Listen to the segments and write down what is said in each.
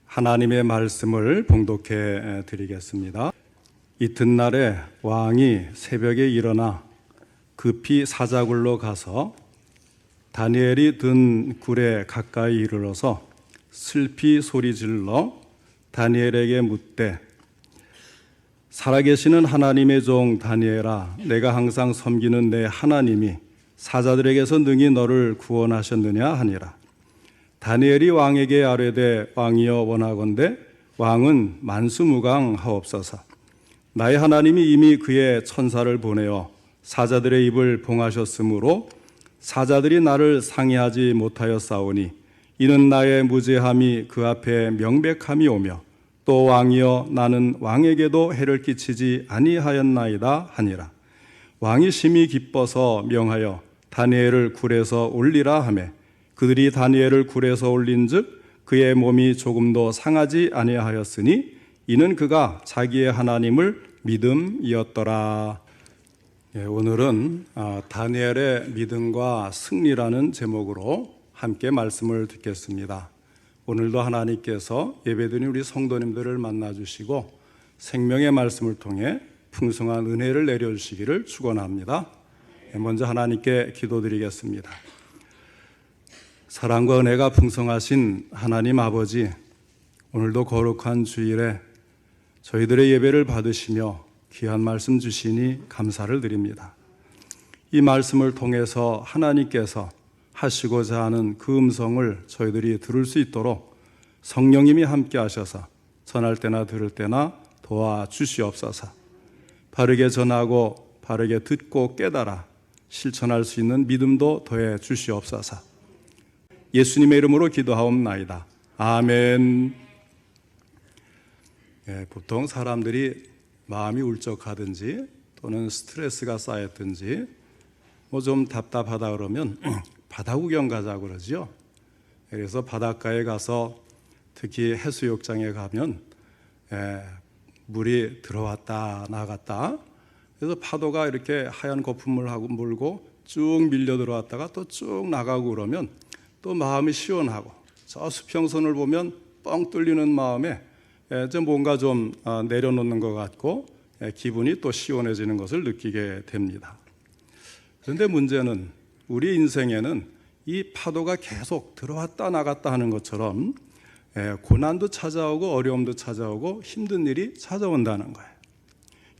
하나님의 말씀을 봉독해 드리겠습니다. 이튿날에 왕이 새벽에 일어나 급히 사자굴로 가서 다니엘이 든 굴에 가까이 이르러서 슬피 소리질러 다니엘에게 묻되, 살아계시는 하나님의 종 다니엘아, 내가 항상 섬기는 내 하나님이 사자들에게서 능히 너를 구원하셨느냐 하니라. 다니엘이 왕에게 아뢰되, 왕이여 원하건대 왕은 만수무강하옵소서. 나의 하나님이 이미 그의 천사를 보내어 사자들의 입을 봉하셨으므로 사자들이 나를 상해하지 못하였사오니 이는 나의 무죄함이 그 앞에 명백함이 오며 또 왕이여 나는 왕에게도 해를 끼치지 아니하였나이다 하니라. 왕이 심히 기뻐서 명하여 다니엘을 굴에서 올리라 하매 그들이 다니엘을 굴에서 올린즉 그의 몸이 조금도 상하지 아니하였으니 이는 그가 자기의 하나님을 믿음이었더라. 오늘은 다니엘의 믿음과 승리라는 제목으로 함께 말씀을 듣겠습니다. 오늘도 하나님께서 예배드린 우리 성도님들을 만나주시고 생명의 말씀을 통해 풍성한 은혜를 내려주시기를 축원합니다. 먼저 하나님께 기도드리겠습니다. 사랑과 은혜가 풍성하신 하나님 아버지, 오늘도 거룩한 주일에 저희들의 예배를 받으시며 귀한 말씀 주시니 감사를 드립니다. 이 말씀을 통해서 하나님께서 하시고자 하는 그 음성을 저희들이 들을 수 있도록 성령님이 함께 하셔서 전할 때나 들을 때나 도와주시옵소서. 바르게 전하고 바르게 듣고 깨달아 실천할 수 있는 믿음도 더해 주시옵소서. 예수님의 이름으로 기도하옵나이다. 아멘. 보통 사람들이 마음이 울적하든지 또는 스트레스가 쌓였든지 뭐 좀 답답하다 그러면 바다 구경 가자고 그러죠. 그래서 바닷가에 가서 특히 해수욕장에 가면 물이 들어왔다 나갔다, 그래서 파도가 이렇게 하얀 거품을 하고 물고 쭉 밀려 들어왔다가 또 쭉 나가고 그러면 또 마음이 시원하고, 저 수평선을 보면 뻥 뚫리는 마음에 뭔가 좀 내려놓는 것 같고 기분이 또 시원해지는 것을 느끼게 됩니다. 그런데 문제는 우리 인생에는 이 파도가 계속 들어왔다 나갔다 하는 것처럼 고난도 찾아오고 어려움도 찾아오고 힘든 일이 찾아온다는 거예요.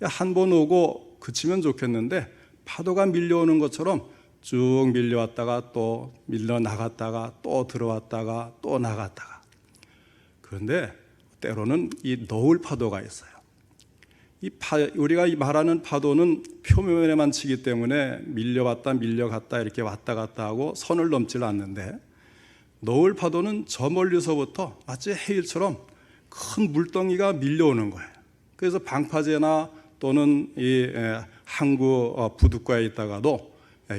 한 번 오고 그치면 좋겠는데 파도가 밀려오는 것처럼 쭉 밀려왔다가 또 밀려나갔다가 또 들어왔다가 또 나갔다가. 그런데 때로는 이 너울 파도가 있어요. 우리가 말하는 파도는 표면에만 치기 때문에 밀려왔다 밀려갔다 이렇게 왔다 갔다 하고 선을 넘질 않는데, 너울 파도는 저 멀리서부터 마치 해일처럼 큰 물덩이가 밀려오는 거예요. 그래서 방파제나 또는 이 항구 부둣가에 있다가도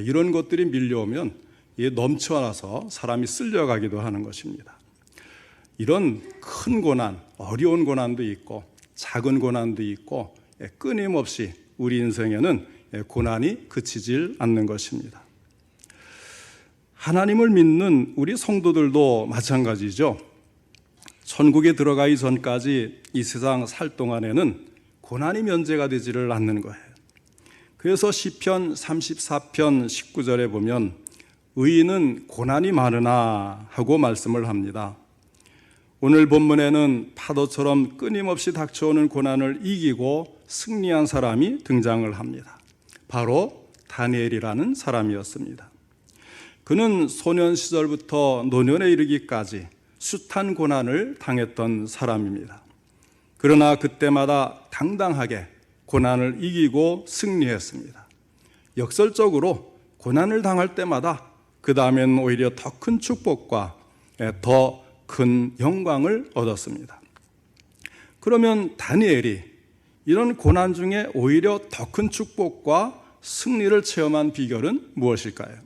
이런 것들이 밀려오면 넘쳐나서 사람이 쓸려가기도 하는 것입니다. 이런 큰 고난, 어려운 고난도 있고 작은 고난도 있고 끊임없이 우리 인생에는 고난이 그치질 않는 것입니다. 하나님을 믿는 우리 성도들도 마찬가지죠. 천국에 들어가기 전까지 이 세상 살 동안에는 고난이 면제가 되지를 않는 거예요. 그래서 시편 34편 19절에 보면 의인은 고난이 많으나 하고 말씀을 합니다. 오늘 본문에는 파도처럼 끊임없이 닥쳐오는 고난을 이기고 승리한 사람이 등장을 합니다. 바로 다니엘이라는 사람이었습니다. 그는 소년 시절부터 노년에 이르기까지 숱한 고난을 당했던 사람입니다. 그러나 그때마다 당당하게 고난을 이기고 승리했습니다. 역설적으로 고난을 당할 때마다 그 다음엔 오히려 더 큰 축복과 더 큰 영광을 얻었습니다. 그러면 다니엘이 이런 고난 중에 오히려 더 큰 축복과 승리를 체험한 비결은 무엇일까요?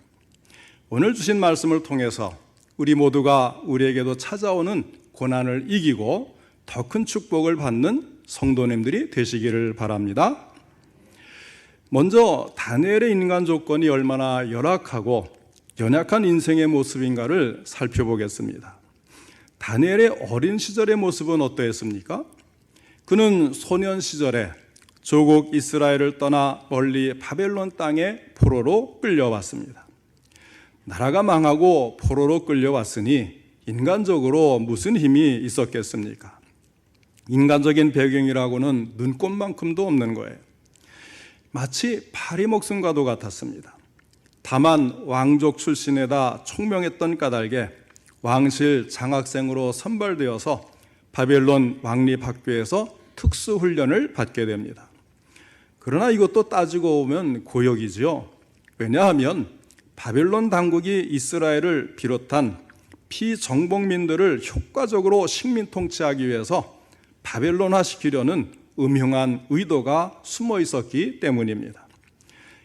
오늘 주신 말씀을 통해서 우리 모두가 우리에게도 찾아오는 고난을 이기고 더 큰 축복을 받는 성도님들이 되시기를 바랍니다. 먼저 다니엘의 인간 조건이 얼마나 열악하고 연약한 인생의 모습인가를 살펴보겠습니다. 다니엘의 어린 시절의 모습은 어떠했습니까? 그는 소년 시절에 조국 이스라엘을 떠나 멀리 바벨론 땅에 포로로 끌려왔습니다. 나라가 망하고 포로로 끌려왔으니 인간적으로 무슨 힘이 있었겠습니까? 인간적인 배경이라고는 눈꼽만큼도 없는 거예요. 마치 파리 목숨과도 같았습니다. 다만 왕족 출신에다 총명했던 까닭에 왕실 장학생으로 선발되어서 바벨론 왕립학교에서 특수훈련을 받게 됩니다. 그러나 이것도 따지고 보면 고역이지요. 왜냐하면 바벨론 당국이 이스라엘을 비롯한 피정복민들을 효과적으로 식민 통치하기 위해서 바벨론화시키려는 음흉한 의도가 숨어 있었기 때문입니다.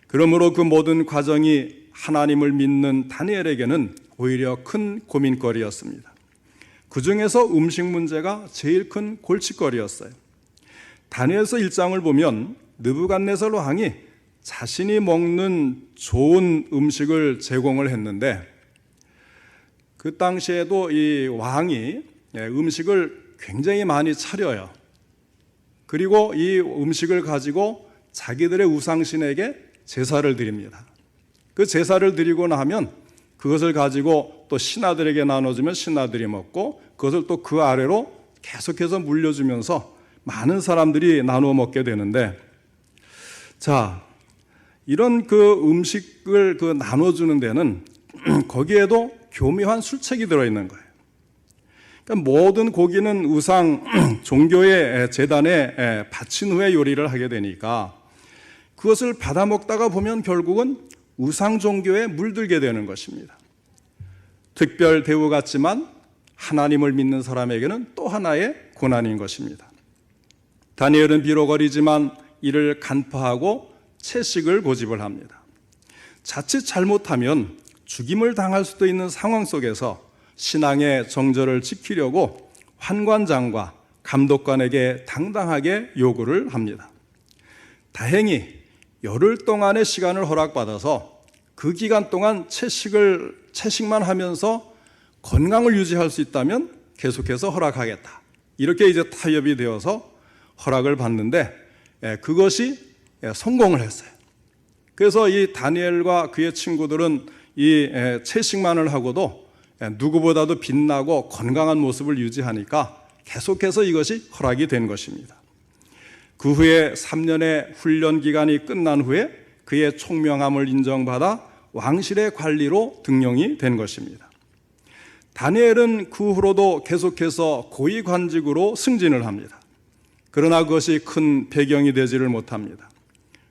그러므로 그 모든 과정이 하나님을 믿는 다니엘에게는 오히려 큰 고민거리였습니다. 그 중에서 음식 문제가 제일 큰 골칫거리였어요. 다니엘서 1장을 보면 느부갓네살 왕이 자신이 먹는 좋은 음식을 제공을 했는데 그 당시에도 이 왕이 음식을 굉장히 많이 차려요. 그리고 이 음식을 가지고 자기들의 우상신에게 제사를 드립니다. 그 제사를 드리고 나면 그것을 가지고 또 신하들에게 나눠주면 신하들이 먹고 그것을 또 그 아래로 계속해서 물려주면서 많은 사람들이 나누어 먹게 되는데, 자, 이런 그 음식을 나눠주는 데는 거기에도 교묘한 술책이 들어있는 거예요. 그러니까 모든 고기는 우상 종교의 제단에 바친 후에 요리를 하게 되니까 그것을 받아 먹다가 보면 결국은 우상 종교에 물들게 되는 것입니다. 특별 대우 같지만 하나님을 믿는 사람에게는 또 하나의 고난인 것입니다. 다니엘은 비록 어리지만 이를 간파하고 채식을 고집을 합니다. 자칫 잘못하면 죽임을 당할 수도 있는 상황 속에서 신앙의 정절을 지키려고 환관장과 감독관에게 당당하게 요구를 합니다. 다행히 열흘 동안의 시간을 허락받아서 그 기간 동안 채식만 하면서 건강을 유지할 수 있다면 계속해서 허락하겠다. 이렇게 이제 타협이 되어서 허락을 받는데 그것이 성공을 했어요. 그래서 이 다니엘과 그의 친구들은 이 채식만을 하고도 누구보다도 빛나고 건강한 모습을 유지하니까 계속해서 이것이 허락이 된 것입니다. 그 후에 3년의 훈련 기간이 끝난 후에 그의 총명함을 인정받아 왕실의 관리로 등용이 된 것입니다. 다니엘은 그 후로도 계속해서 고위 관직으로 승진을 합니다. 그러나 그것이 큰 배경이 되지를 못합니다.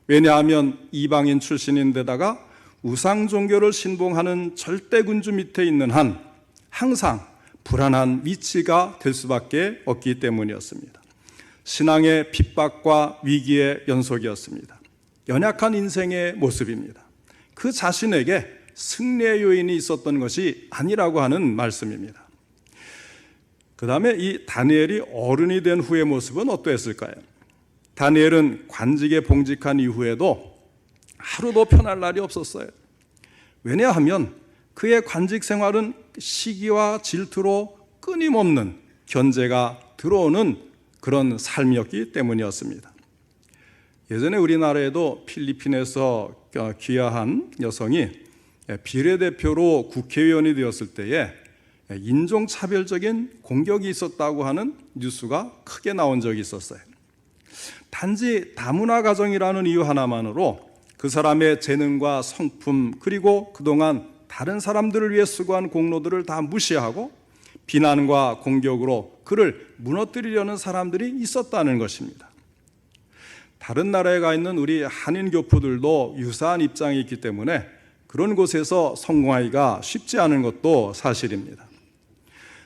왜냐하면 이방인 출신인데다가 우상 종교를 신봉하는 절대군주 밑에 있는 한 항상 불안한 위치가 될 수밖에 없기 때문이었습니다. 신앙의 핍박과 위기의 연속이었습니다. 연약한 인생의 모습입니다. 그 자신에게 승리의 요인이 있었던 것이 아니라고 하는 말씀입니다. 그 다음에 이 다니엘이 어른이 된 후의 모습은 어떠했을까요? 다니엘은 관직에 봉직한 이후에도 하루도 편할 날이 없었어요. 왜냐하면 그의 관직 생활은 시기와 질투로 끊임없는 견제가 들어오는 그런 삶이었기 때문이었습니다. 예전에 우리나라에도 필리핀에서 귀화한 여성이 비례대표로 국회의원이 되었을 때에 인종차별적인 공격이 있었다고 하는 뉴스가 크게 나온 적이 있었어요. 단지 다문화 가정이라는 이유 하나만으로 그 사람의 재능과 성품 그리고 그동안 다른 사람들을 위해 수고한 공로들을 다 무시하고 비난과 공격으로 그를 무너뜨리려는 사람들이 있었다는 것입니다. 다른 나라에 가 있는 우리 한인 교포들도 유사한 입장이 있기 때문에 그런 곳에서 성공하기가 쉽지 않은 것도 사실입니다.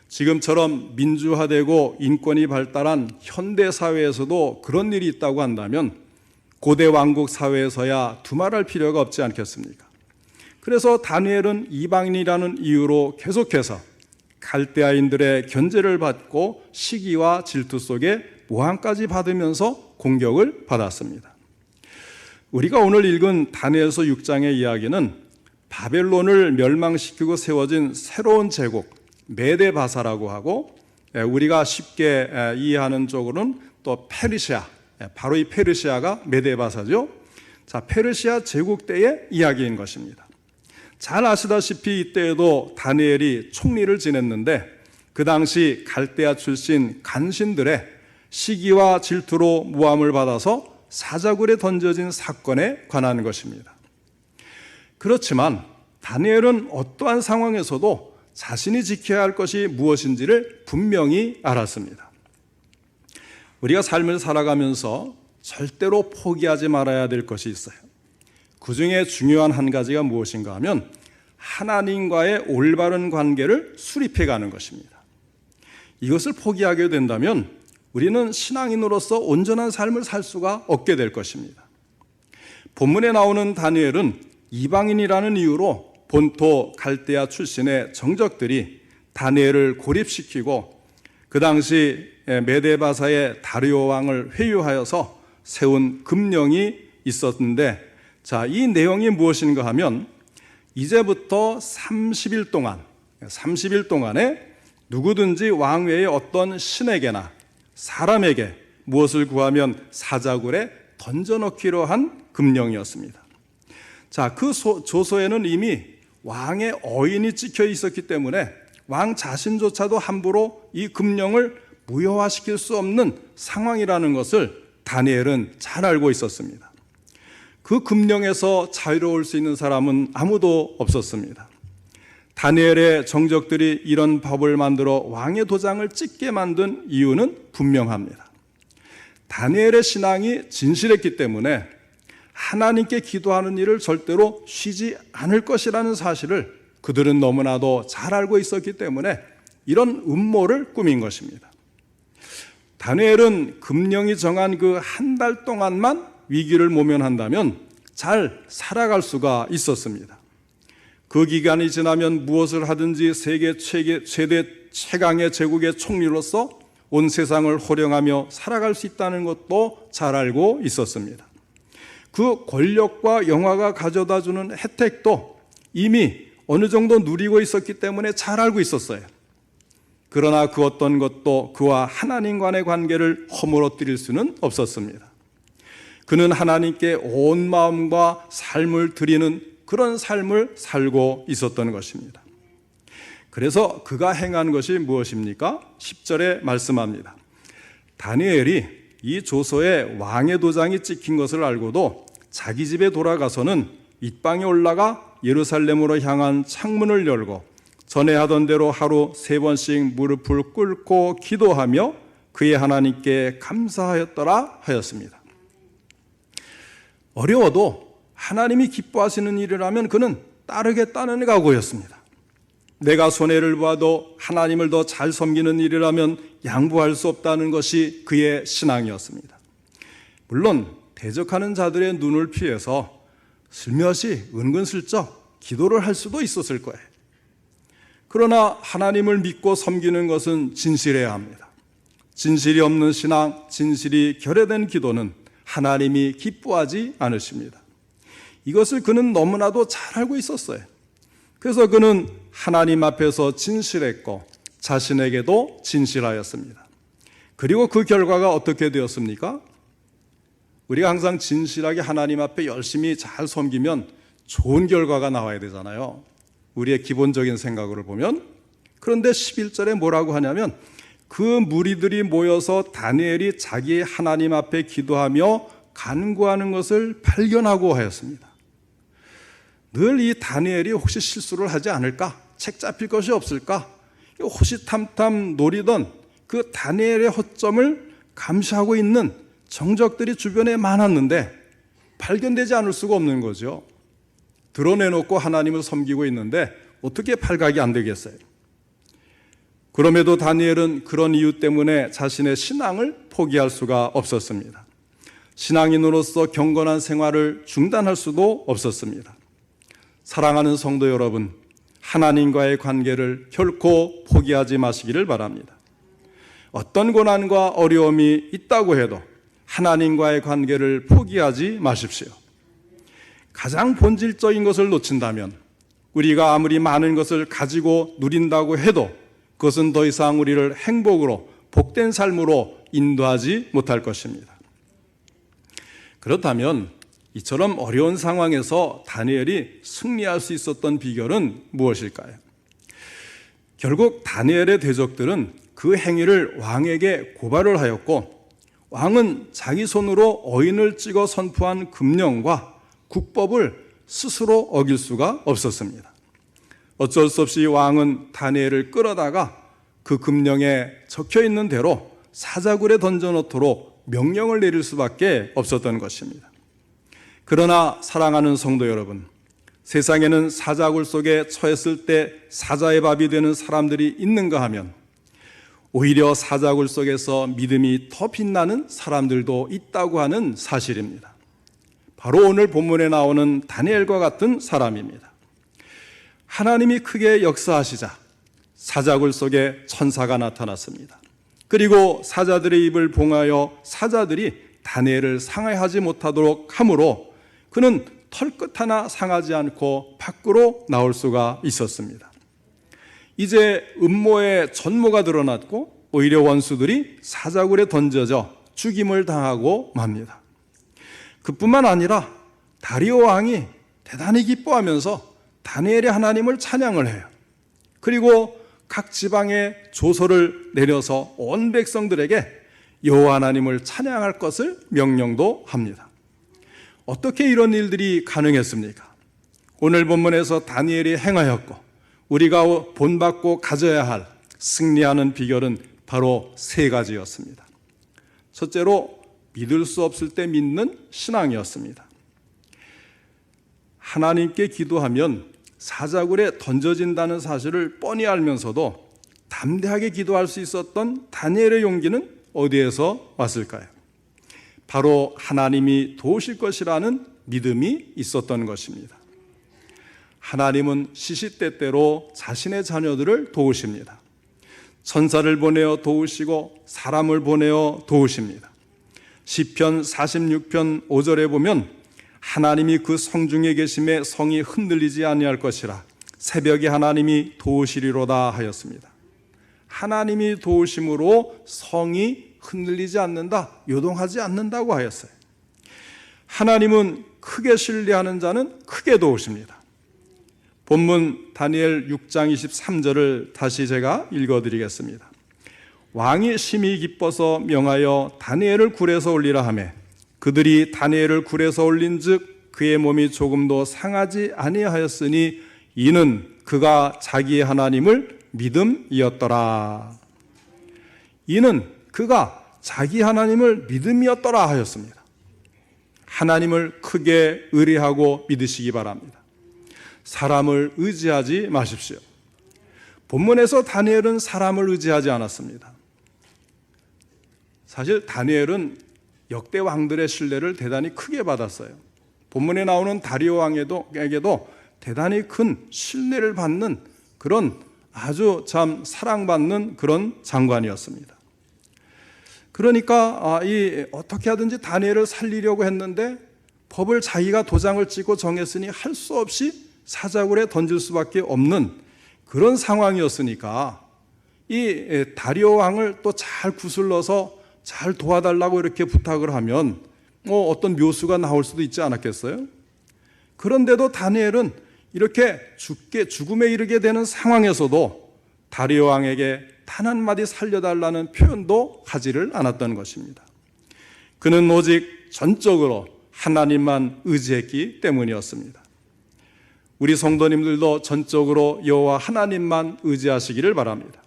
지금처럼 민주화되고 인권이 발달한 현대 사회에서도 그런 일이 있다고 한다면 고대 왕국 사회에서야 두말할 필요가 없지 않겠습니까? 그래서 다니엘은 이방인이라는 이유로 계속해서 갈대아인들의 견제를 받고 시기와 질투 속에 모함까지 받으면서 공격을 받았습니다. 우리가 오늘 읽은 다니엘서 6장의 이야기는 바벨론을 멸망시키고 세워진 새로운 제국, 메데바사라고 하고, 우리가 쉽게 이해하는 쪽으로는 또 페르시아, 바로 이 페르시아가 메데바사죠. 자, 페르시아 제국 때의 이야기인 것입니다. 잘 아시다시피 이때에도 다니엘이 총리를 지냈는데 그 당시 갈대아 출신 간신들의 시기와 질투로 모함을 받아서 사자굴에 던져진 사건에 관한 것입니다. 그렇지만 다니엘은 어떠한 상황에서도 자신이 지켜야 할 것이 무엇인지를 분명히 알았습니다. 우리가 삶을 살아가면서 절대로 포기하지 말아야 될 것이 있어요. 그 중에 중요한 한 가지가 무엇인가 하면 하나님과의 올바른 관계를 수립해 가는 것입니다. 이것을 포기하게 된다면 우리는 신앙인으로서 온전한 삶을 살 수가 없게 될 것입니다. 본문에 나오는 다니엘은 이방인이라는 이유로 본토 갈대아 출신의 정적들이 다니엘을 고립시키고 그 당시 메데바사의 다리오 왕을 회유하여서 세운 금령이 있었는데, 자, 이 내용이 무엇인가 하면 이제부터 30일 동안에 누구든지 왕외의 어떤 신에게나 사람에게 무엇을 구하면 사자굴에 던져넣기로 한 금령이었습니다. 자, 그 조서에는 이미 왕의 어인이 찍혀 있었기 때문에 왕 자신조차도 함부로 이 금령을 무효화시킬 수 없는 상황이라는 것을 다니엘은 잘 알고 있었습니다. 그 금령에서 자유로울 수 있는 사람은 아무도 없었습니다. 다니엘의 정적들이 이런 법을 만들어 왕의 도장을 찍게 만든 이유는 분명합니다. 다니엘의 신앙이 진실했기 때문에 하나님께 기도하는 일을 절대로 쉬지 않을 것이라는 사실을 그들은 너무나도 잘 알고 있었기 때문에 이런 음모를 꾸민 것입니다. 다니엘은 금령이 정한 그 한 달 동안만 위기를 모면한다면 잘 살아갈 수가 있었습니다. 그 기간이 지나면 무엇을 하든지 세계 최대 최강의 제국의 총리로서 온 세상을 호령하며 살아갈 수 있다는 것도 잘 알고 있었습니다. 그 권력과 영화가 가져다주는 혜택도 이미 어느 정도 누리고 있었기 때문에 잘 알고 있었어요. 그러나 그 어떤 것도 그와 하나님 간의 관계를 허물어뜨릴 수는 없었습니다. 그는 하나님께 온 마음과 삶을 드리는 그런 삶을 살고 있었던 것입니다. 그래서 그가 행한 것이 무엇입니까? 10절에 말씀합니다. 다니엘이 이 조서에 왕의 도장이 찍힌 것을 알고도 자기 집에 돌아가서는 윗방에 올라가 예루살렘으로 향한 창문을 열고 전에 하던 대로 하루 3번씩 무릎을 꿇고 기도하며 그의 하나님께 감사하였더라 하였습니다. 어려워도 하나님이 기뻐하시는 일이라면 그는 따르겠다는 각오였습니다. 내가 손해를 봐도 하나님을 더 잘 섬기는 일이라면 양보할 수 없다는 것이 그의 신앙이었습니다. 물론 대적하는 자들의 눈을 피해서 슬며시 은근슬쩍 기도를 할 수도 있었을 거예요. 그러나 하나님을 믿고 섬기는 것은 진실해야 합니다. 진실이 없는 신앙, 진실이 결여된 기도는 하나님이 기뻐하지 않으십니다. 이것을 그는 너무나도 잘 알고 있었어요. 그래서 그는 하나님 앞에서 진실했고 자신에게도 진실하였습니다. 그리고 그 결과가 어떻게 되었습니까? 우리가 항상 진실하게 하나님 앞에 열심히 잘 섬기면 좋은 결과가 나와야 되잖아요. 우리의 기본적인 생각으로 보면. 그런데 11절에 뭐라고 하냐면 그 무리들이 모여서 다니엘이 자기의 하나님 앞에 기도하며 간구하는 것을 발견하고 하였습니다. 늘 이 다니엘이 혹시 실수를 하지 않을까? 책 잡힐 것이 없을까? 호시탐탐 노리던 그 다니엘의 허점을 감시하고 있는 정적들이 주변에 많았는데 발견되지 않을 수가 없는 거죠. 드러내놓고 하나님을 섬기고 있는데 어떻게 발각이 안 되겠어요? 그럼에도 다니엘은 그런 이유 때문에 자신의 신앙을 포기할 수가 없었습니다. 신앙인으로서 경건한 생활을 중단할 수도 없었습니다. 사랑하는 성도 여러분, 하나님과의 관계를 결코 포기하지 마시기를 바랍니다. 어떤 고난과 어려움이 있다고 해도 하나님과의 관계를 포기하지 마십시오. 가장 본질적인 것을 놓친다면 우리가 아무리 많은 것을 가지고 누린다고 해도 그것은 더 이상 우리를 행복으로 복된 삶으로 인도하지 못할 것입니다. 그렇다면 이처럼 어려운 상황에서 다니엘이 승리할 수 있었던 비결은 무엇일까요? 결국 다니엘의 대적들은 그 행위를 왕에게 고발을 하였고, 왕은 자기 손으로 어인을 찍어 선포한 금령과 국법을 스스로 어길 수가 없었습니다. 어쩔 수 없이 왕은 다니엘을 끌어다가 그 금령에 적혀있는 대로 사자굴에 던져놓도록 명령을 내릴 수밖에 없었던 것입니다. 그러나 사랑하는 성도 여러분, 세상에는 사자굴 속에 처했을 때 사자의 밥이 되는 사람들이 있는가 하면 오히려 사자굴 속에서 믿음이 더 빛나는 사람들도 있다고 하는 사실입니다. 바로 오늘 본문에 나오는 다니엘과 같은 사람입니다. 하나님이 크게 역사하시자 사자굴 속에 천사가 나타났습니다. 그리고 사자들의 입을 봉하여 사자들이 다니엘을 상하지 못하도록 하므로 그는 털끝 하나 상하지 않고 밖으로 나올 수가 있었습니다. 이제 음모의 전모가 드러났고 오히려 원수들이 사자굴에 던져져 죽임을 당하고 맙니다. 그뿐만 아니라 다리오 왕이 대단히 기뻐하면서 다니엘의 하나님을 찬양을 해요. 그리고 각 지방에 조서를 내려서 온 백성들에게 여호와 하나님을 찬양할 것을 명령도 합니다. 어떻게 이런 일들이 가능했습니까? 오늘 본문에서 다니엘이 행하였고 우리가 본받고 가져야 할 승리하는 비결은 바로 세 가지였습니다. 첫째로 믿을 수 없을 때 믿는 신앙이었습니다. 하나님께 기도하면 사자굴에 던져진다는 사실을 뻔히 알면서도 담대하게 기도할 수 있었던 다니엘의 용기는 어디에서 왔을까요? 바로 하나님이 도우실 것이라는 믿음이 있었던 것입니다. 하나님은 시시때때로 자신의 자녀들을 도우십니다. 천사를 보내어 도우시고 사람을 보내어 도우십니다. 시편 46편 5절에 보면 하나님이 그 성중에 계심에 성이 흔들리지 아니할 것이라 새벽에 하나님이 도우시리로다 하였습니다. 하나님이 도우심으로 성이 흔들리지 않는다, 요동하지 않는다고 하였어요. 하나님은 크게 신뢰하는 자는 크게 도우십니다. 본문 다니엘 6장 23절을 다시 제가 읽어드리겠습니다. 왕이 심히 기뻐서 명하여 다니엘을 굴에서 올리라 하매 그들이 다니엘을 굴에서 올린즉 그의 몸이 조금도 상하지 아니하였으니 이는 그가 자기의 하나님을 믿음이었더라. 이는 그가 자기 하나님을 믿음이었더라 하였습니다. 하나님을 크게 의뢰하고 믿으시기 바랍니다. 사람을 의지하지 마십시오. 본문에서 다니엘은 사람을 의지하지 않았습니다. 사실 다니엘은 역대 왕들의 신뢰를 대단히 크게 받았어요. 본문에 나오는 다리오 왕에게도 대단히 큰 신뢰를 받는 그런 아주 참 사랑받는 그런 장관이었습니다. 그러니까 어떻게 하든지 다니엘을 살리려고 했는데 법을 자기가 도장을 찍고 정했으니 할 수 없이 사자굴에 던질 수밖에 없는 그런 상황이었으니까 이 다리오 왕을 또 잘 구슬러서 잘 도와달라고 이렇게 부탁을 하면 어떤 묘수가 나올 수도 있지 않았겠어요? 그런데도 다니엘은 이렇게 죽음에 이르게 되는 상황에서도 다리오 왕에게 단 한마디 살려달라는 표현도 하지를 않았던 것입니다. 그는 오직 전적으로 하나님만 의지했기 때문이었습니다. 우리 성도님들도 전적으로 여호와 하나님만 의지하시기를 바랍니다.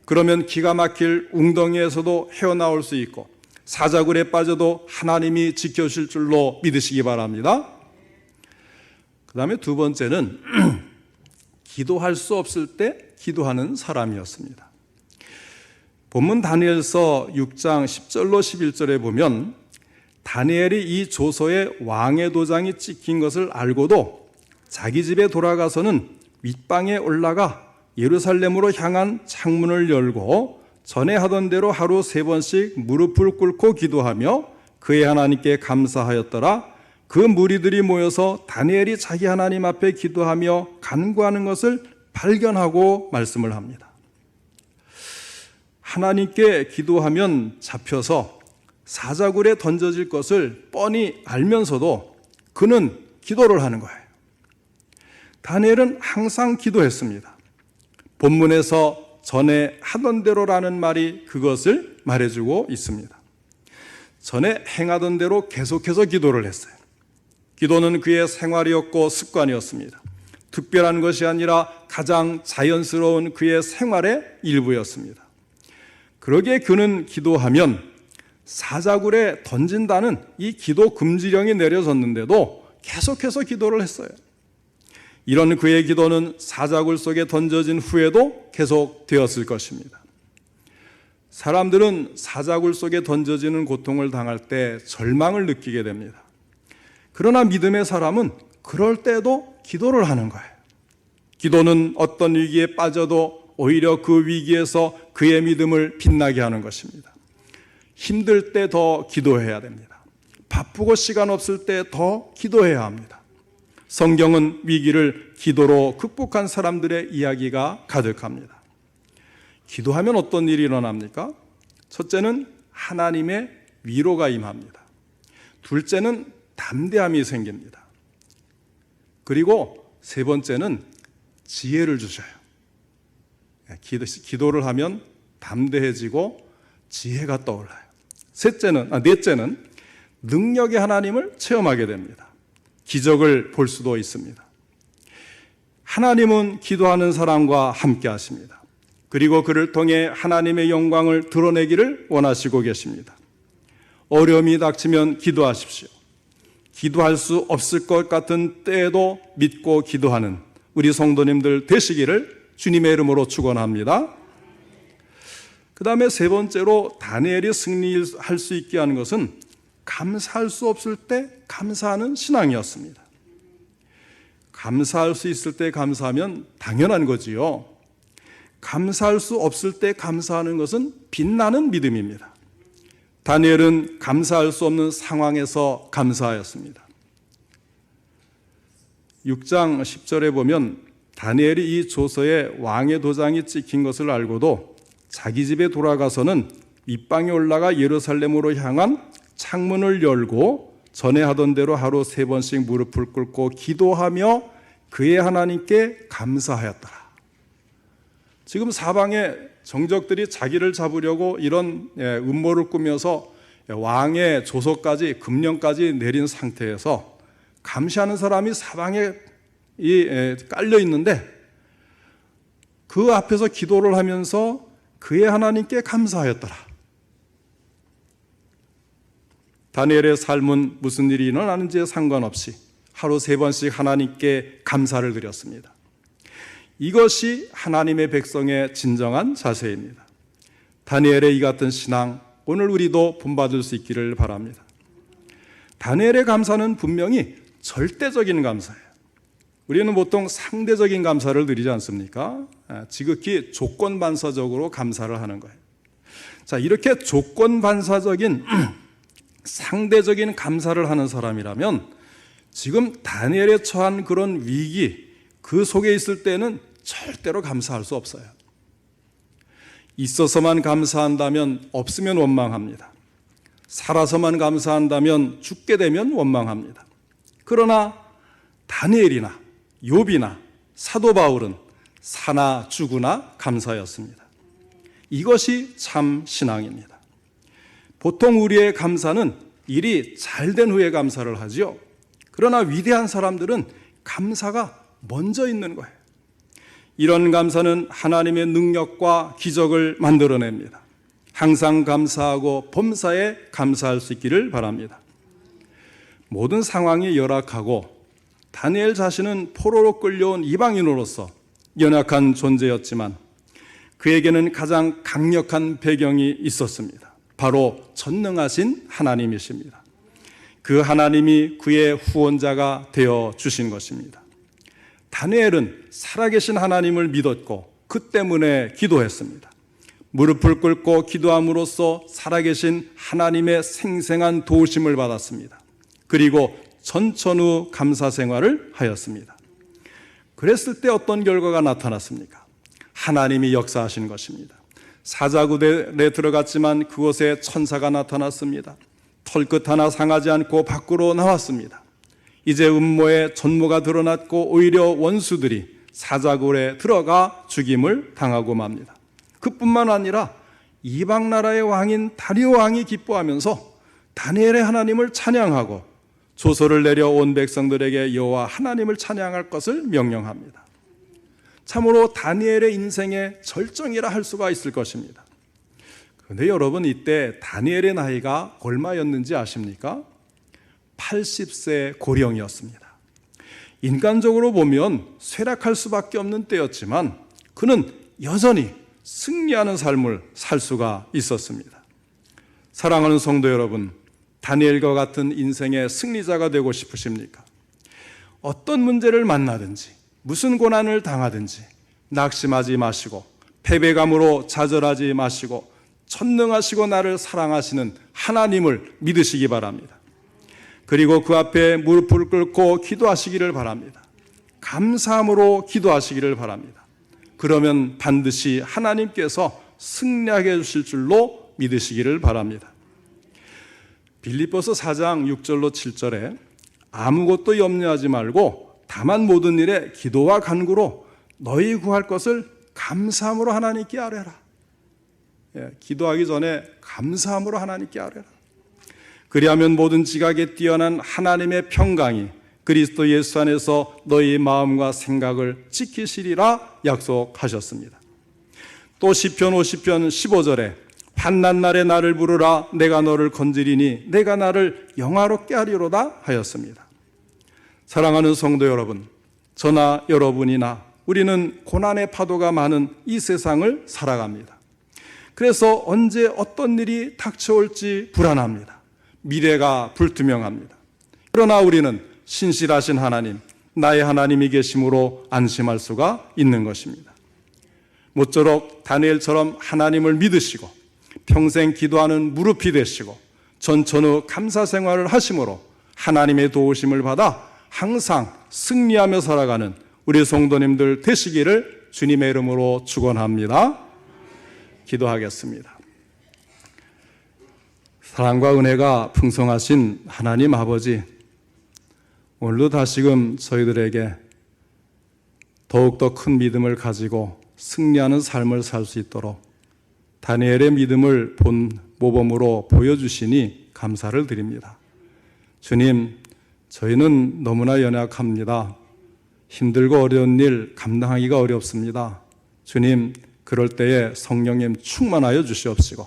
그러면 기가 막힐 웅덩이에서도 헤어나올 수 있고 사자굴에 빠져도 하나님이 지켜주실 줄로 믿으시기 바랍니다. 그 다음에 두 번째는 기도할 수 없을 때 기도하는 사람이었습니다. 본문 다니엘서 6장 10절로 11절에 보면 다니엘이 이 조서에 왕의 도장이 찍힌 것을 알고도 자기 집에 돌아가서는 윗방에 올라가 예루살렘으로 향한 창문을 열고 전에 하던 대로 하루 3번씩 무릎을 꿇고 기도하며 그의 하나님께 감사하였더라. 그 무리들이 모여서 다니엘이 자기 하나님 앞에 기도하며 간구하는 것을 발견하고 말씀을 합니다. 하나님께 기도하면 잡혀서 사자굴에 던져질 것을 뻔히 알면서도 그는 기도를 하는 거예요. 다니엘은 항상 기도했습니다. 본문에서 전에 하던 대로라는 말이 그것을 말해주고 있습니다. 전에 행하던 대로 계속해서 기도를 했어요. 기도는 그의 생활이었고 습관이었습니다. 특별한 것이 아니라 가장 자연스러운 그의 생활의 일부였습니다. 그러기에 그는 기도하면 사자굴에 던진다는 이 기도 금지령이 내려졌는데도 계속해서 기도를 했어요. 이런 그의 기도는 사자굴 속에 던져진 후에도 계속되었을 것입니다. 사람들은 사자굴 속에 던져지는 고통을 당할 때 절망을 느끼게 됩니다. 그러나 믿음의 사람은 그럴 때도 기도를 하는 거예요. 기도는 어떤 위기에 빠져도 오히려 그 위기에서 그의 믿음을 빛나게 하는 것입니다. 힘들 때 더 기도해야 됩니다. 바쁘고 시간 없을 때 더 기도해야 합니다. 성경은 위기를 기도로 극복한 사람들의 이야기가 가득합니다. 기도하면 어떤 일이 일어납니까? 첫째는 하나님의 위로가 임합니다. 둘째는 담대함이 생깁니다. 그리고 세 번째는 지혜를 주셔요. 기도를 하면 담대해지고 지혜가 떠올라요. 넷째는 능력의 하나님을 체험하게 됩니다. 기적을 볼 수도 있습니다. 하나님은 기도하는 사람과 함께 하십니다. 그리고 그를 통해 하나님의 영광을 드러내기를 원하시고 계십니다. 어려움이 닥치면 기도하십시오. 기도할 수 없을 것 같은 때에도 믿고 기도하는 우리 성도님들 되시기를 주님의 이름으로 축원합니다. 그 다음에 세 번째로 다니엘이 승리할 수 있게 하는 것은 감사할 수 없을 때 감사하는 신앙이었습니다. 감사할 수 있을 때 감사하면 당연한 거지요. 감사할 수 없을 때 감사하는 것은 빛나는 믿음입니다. 다니엘은 감사할 수 없는 상황에서 감사하였습니다. 6장 10절에 보면 다니엘이 이 조서에 왕의 도장이 찍힌 것을 알고도 자기 집에 돌아가서는 윗방에 올라가 예루살렘으로 향한 창문을 열고 전에 하던 대로 하루 3번씩 무릎을 꿇고 기도하며 그의 하나님께 감사하였더라. 지금 사방에 정적들이 자기를 잡으려고 이런 음모를 꾸며서 왕의 조서까지 금령까지 내린 상태에서 감시하는 사람이 사방에 깔려 있는데 그 앞에서 기도를 하면서 그의 하나님께 감사하였더라. 다니엘의 삶은 무슨 일이 일어나는지에 상관없이 하루 3번씩 하나님께 감사를 드렸습니다. 이것이 하나님의 백성의 진정한 자세입니다. 다니엘의 이 같은 신앙, 오늘 우리도 본받을 수 있기를 바랍니다. 다니엘의 감사는 분명히 절대적인 감사예요. 우리는 보통 상대적인 감사를 드리지 않습니까? 지극히 조건반사적으로 감사를 하는 거예요. 자, 이렇게 조건반사적인 상대적인 감사를 하는 사람이라면 지금 다니엘에 처한 그런 위기, 그 속에 있을 때는 절대로 감사할 수 없어요. 있어서만 감사한다면 없으면 원망합니다. 살아서만 감사한다면 죽게 되면 원망합니다. 그러나 다니엘이나 욥이나 사도 바울은 사나 죽으나 감사였습니다. 이것이 참 신앙입니다. 보통 우리의 감사는 일이 잘된 후에 감사를 하지요. 그러나 위대한 사람들은 감사가 먼저 있는 거예요. 이런 감사는 하나님의 능력과 기적을 만들어냅니다. 항상 감사하고 범사에 감사할 수 있기를 바랍니다. 모든 상황이 열악하고 다니엘 자신은 포로로 끌려온 이방인으로서 연약한 존재였지만 그에게는 가장 강력한 배경이 있었습니다. 바로 전능하신 하나님이십니다. 그 하나님이 그의 후원자가 되어 주신 것입니다. 다니엘은 살아계신 하나님을 믿었고 그 때문에 기도했습니다. 무릎을 꿇고 기도함으로써 살아계신 하나님의 생생한 도우심을 받았습니다. 그리고 전천후 감사 생활을 하였습니다. 그랬을 때 어떤 결과가 나타났습니까? 하나님이 역사하신 것입니다. 사자굴에 들어갔지만 그곳에 천사가 나타났습니다. 털끝 하나 상하지 않고 밖으로 나왔습니다. 이제 음모의 전모가 드러났고 오히려 원수들이 사자굴에 들어가 죽임을 당하고 맙니다. 그뿐만 아니라 이방 나라의 왕인 다리오 왕이 기뻐하면서 다니엘의 하나님을 찬양하고 조서를 내려 온 백성들에게 여호와 하나님을 찬양할 것을 명령합니다. 참으로 다니엘의 인생의 절정이라 할 수가 있을 것입니다. 그런데 여러분, 이때 다니엘의 나이가 얼마였는지 아십니까? 80세 고령이었습니다. 인간적으로 보면 쇠락할 수밖에 없는 때였지만 그는 여전히 승리하는 삶을 살 수가 있었습니다. 사랑하는 성도 여러분, 다니엘과 같은 인생의 승리자가 되고 싶으십니까? 어떤 문제를 만나든지 무슨 고난을 당하든지 낙심하지 마시고 패배감으로 좌절하지 마시고 전능하시고 나를 사랑하시는 하나님을 믿으시기 바랍니다. 그리고 그 앞에 무릎을 꿇고 기도하시기를 바랍니다. 감사함으로 기도하시기를 바랍니다. 그러면 반드시 하나님께서 승리하게 해주실 줄로 믿으시기를 바랍니다. 빌립보서 4장 6절로 7절에 아무것도 염려하지 말고 다만 모든 일에 기도와 간구로 너희 구할 것을 감사함으로 하나님께 아뢰라. 기도하기 전에 감사함으로 하나님께 아뢰라. 그리하면 모든 지각에 뛰어난 하나님의 평강이 그리스도 예수 안에서 너희 마음과 생각을 지키시리라 약속하셨습니다. 또 시편 50편 15절에 환난 날에 나를 부르라 내가 너를 건지리니 내가 나를 영화롭게 하리로다 하였습니다. 사랑하는 성도 여러분, 저나 여러분이나 우리는 고난의 파도가 많은 이 세상을 살아갑니다. 그래서 언제 어떤 일이 닥쳐올지 불안합니다. 미래가 불투명합니다. 그러나 우리는 신실하신 하나님, 나의 하나님이 계심으로 안심할 수가 있는 것입니다. 모쪼록 다니엘처럼 하나님을 믿으시고 평생 기도하는 무릎이 되시고 전천후 감사 생활을 하심으로 하나님의 도우심을 받아 항상 승리하며 살아가는 우리 성도님들 되시기를 주님의 이름으로 축원합니다. 기도하겠습니다. 사랑과 은혜가 풍성하신 하나님 아버지, 오늘도 다시금 저희들에게 더욱더 큰 믿음을 가지고 승리하는 삶을 살 수 있도록 다니엘의 믿음을 본 모범으로 보여주시니 감사를 드립니다. 주님, 저희는 너무나 연약합니다. 힘들고 어려운 일 감당하기가 어렵습니다. 주님, 그럴 때에 성령님 충만하여 주시옵시고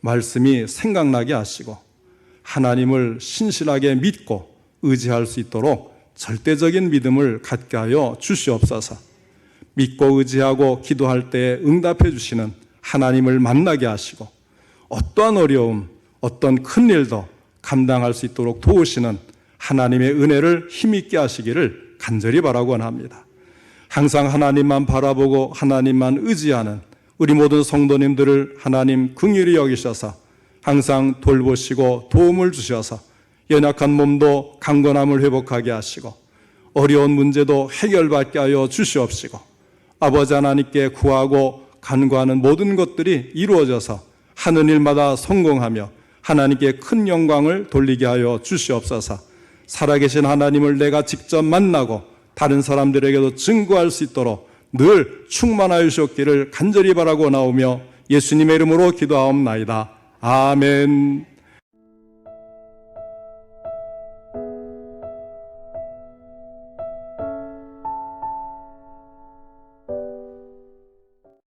말씀이 생각나게 하시고 하나님을 신실하게 믿고 의지할 수 있도록 절대적인 믿음을 갖게 하여 주시옵소서. 믿고 의지하고 기도할 때에 응답해 주시는 하나님을 만나게 하시고 어떠한 어려움, 어떤 큰 일도 감당할 수 있도록 도우시는 하나님의 은혜를 힘있게 하시기를 간절히 바라고 원합니다. 항상 하나님만 바라보고 하나님만 의지하는 우리 모든 성도님들을 하나님 긍휼히 여기셔서 항상 돌보시고 도움을 주셔서 연약한 몸도 강건함을 회복하게 하시고 어려운 문제도 해결받게 하여 주시옵시고 아버지 하나님께 구하고 간구하는 모든 것들이 이루어져서 하는 일마다 성공하며 하나님께 큰 영광을 돌리게 하여 주시옵소서. 살아계신 하나님을 내가 직접 만나고 다른 사람들에게도 증거할 수 있도록 늘 충만하여 주셨기를 간절히 바라고 나오며 예수님의 이름으로 기도하옵나이다. 아멘.